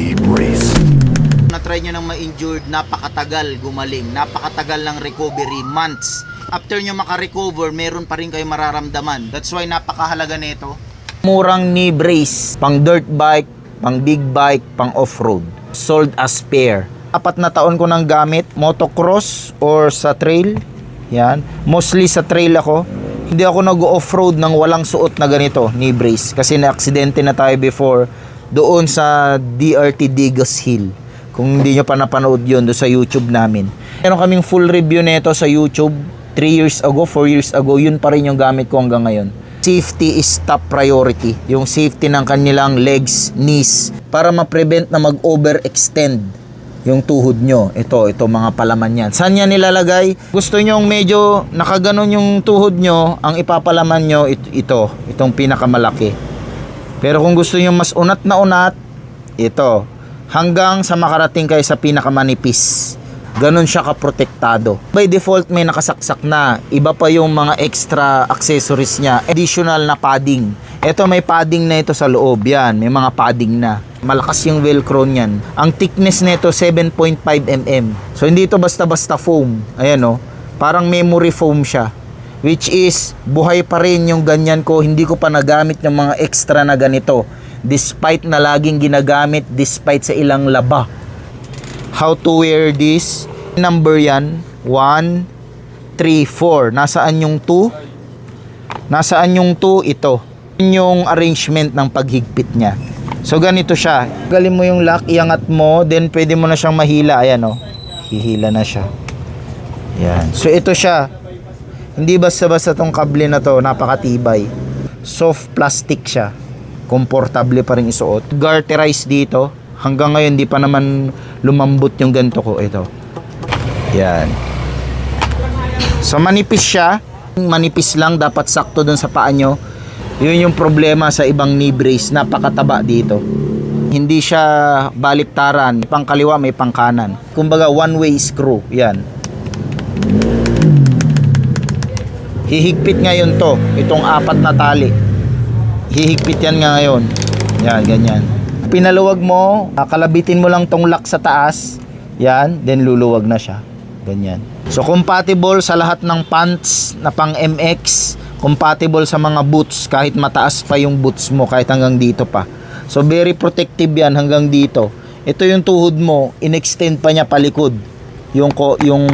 knee brace. Na-try nyo ng ma-injured, napakatagal gumaling, napakatagal ng recovery, months. After nyo makarecover, meron pa rin kayo mararamdaman. That's why napakahalaga nito. Murang knee brace, pang dirt bike, pang big bike, pang off-road. Sold as pair. 4 na taon ko nang gamit, motocross or sa trail. Yan, mostly sa trail ako. Hindi ako nag-off-road nang walang suot na ganito, knee brace. Kasi na-aksidente na tayo before doon sa DRT Digas Hill. Kung hindi nyo pa napanood yun doon sa YouTube namin. Meron kaming full review nito sa YouTube 3 years ago, 4 years ago. Yun pa rin yung gamit ko hanggang ngayon. Safety is top priority. Yung safety ng kanilang legs, knees, para ma-prevent na mag-overextend yung tuhod nyo. Ito mga palaman yan. Saan yan nilalagay? Gusto nyong medyo nakaganon yung tuhod nyo, ang ipapalaman nyo, itong pinakamalaki. Pero kung gusto nyo mas unat na unat, ito. Hanggang sa makarating kayo sa pinakamanipis. Ganon siya kaprotektado. By default may nakasaksak na. Iba pa yung mga extra accessories niya. Additional na padding. Ito may padding na ito sa loob. Yan, may mga padding na. Malakas yung velcro niyan. Ang thickness nito 7.5 mm. So hindi ito basta-basta foam. Ayan o. Parang memory foam siya. Which is buhay pa rin yung ganyan ko. Hindi ko pa nagamit yung mga extra na ganito. Despite na laging ginagamit, despite sa ilang laba. How to wear this? Number yan. 1, 3, 4. Nasaan yung 2? Nasaan yung 2? Ito. Yung arrangement ng paghigpit niya. So ganito siya. Galin mo yung lock, iangat mo, then pwede mo na siyang mahila. Ayan o. Hihila na siya. Yan. So ito siya. Hindi basta-basta tong kable na to. Napakatibay. Soft plastic siya. Komportable pa rin isuot. Garterized dito. Hanggang ngayon di pa naman lumambot yung ganito ko. Ito. Yan. So manipis siya. Manipis lang. Dapat sakto dun sa paa nyo. Yun yung problema sa ibang knee brace. Napakataba dito. Hindi siya baliktaran. Pang kaliwa may pang kanan. Kumbaga one-way screw. Yan. Hihigpit ngayon to. Itong 4 na tali. Hihigpit yan nga ngayon. Yan, ganyan. Pinaluwag mo, kalabitin mo lang tong lock sa taas. Yan, then luluwag na siya. Ganyan. So, compatible sa lahat ng pants na pang MX. Compatible sa mga boots, kahit mataas pa yung boots mo, kahit hanggang dito pa. So, very protective yan hanggang dito. Ito yung tuhod mo, in-extend pa niya palikod. Yung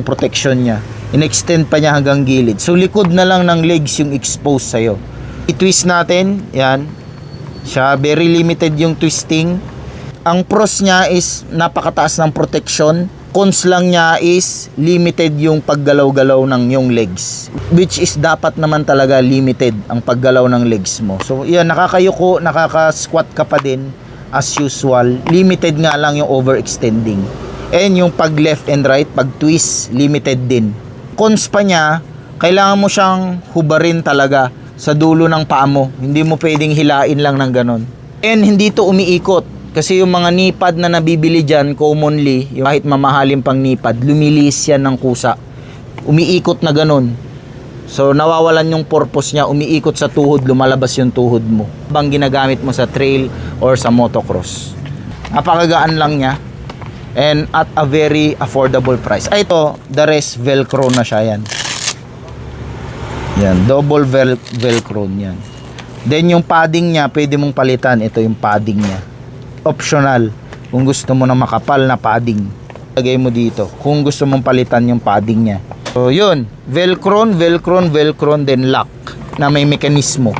protection niya. In-extend pa niya hanggang gilid. So, likod na lang ng legs yung exposed sa'yo. I-twist natin, yan. Siya, very limited yung twisting. Ang pros niya is napakataas ng protection. Cons lang niya is limited yung paggalaw-galaw ng yung legs. Which is dapat naman talaga limited ang paggalaw ng legs mo. So, yan, nakakayuko, nakaka-squat ka pa din as usual. Limited nga lang yung overextending. And yung pag left and right, pag twist, limited din. Cons pa niya, kailangan mo siyang hubarin talaga sa dulo ng paa mo. Hindi mo pwedeng hilain lang ng ganon. And hindi to umiikot. Kasi yung mga knee pad na nabibili dyan, commonly, yung kahit mamahalin pang knee pad, lumilis yan ng kusa. Umiikot na ganon. So, nawawalan yung purpose niya. Umiikot sa tuhod, lumalabas yung tuhod mo. Bang ginagamit mo sa trail or sa motocross. Napakagaan lang niya. And at a very affordable price. Ay, ito, the rest, velcro na siya yan. Yan, double velcro yan. Then yung padding niya, pwede mong palitan. Ito yung padding niya. Optional. Kung gusto mo na makapal na padding, lagay mo dito. Kung gusto mong palitan yung padding niya. So yun, velcro, then lock na may mekanismo.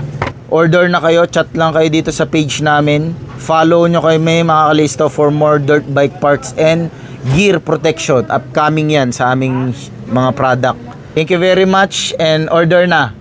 Order na kayo, chat lang kayo dito sa page namin. Follow nyo kayo, may makakalisto for more dirt bike parts and gear protection. Upcoming yan sa aming mga product. Thank you very much and order na.